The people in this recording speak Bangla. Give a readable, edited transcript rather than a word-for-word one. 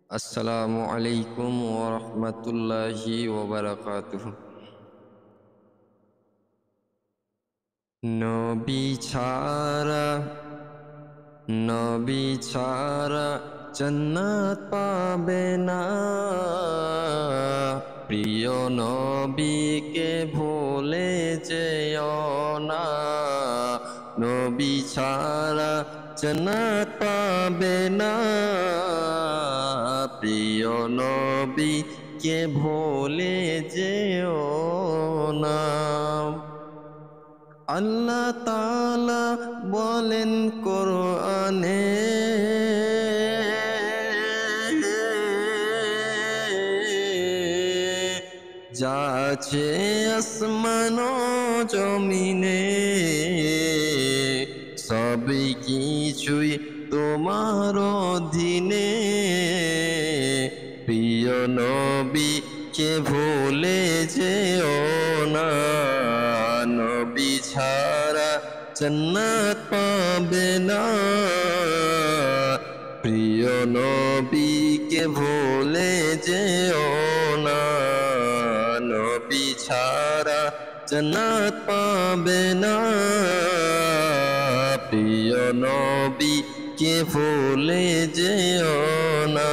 আসসালামু আলাইকুম ওয়া রাহমাতুল্লাহি ওয়া বারাকাতুহু। নবী ছাড়া নবী ছাড়া জান্নাত পাবে না। প্রিয় নবীকে ভুলে যেও না। নবী ছাড়া জান্নাত পাবে না। প্রিয় নবীকে ভুলে যেও না। আল্লাহ তাআলা বলেন কোরআনে, যা আছে আসমান ও জমিনে, সবই কিছুই তোমার অধীনে। প্রিয় নবীকে ভুলে যেও না। নবী ছাড়া জান্নাত পাবে না। প্রিয় নবীকে ভুলে যেও না। নবী ছাড়া জান্নাত পাবে না। প্রিয় নবীকে ভুলে যেও না।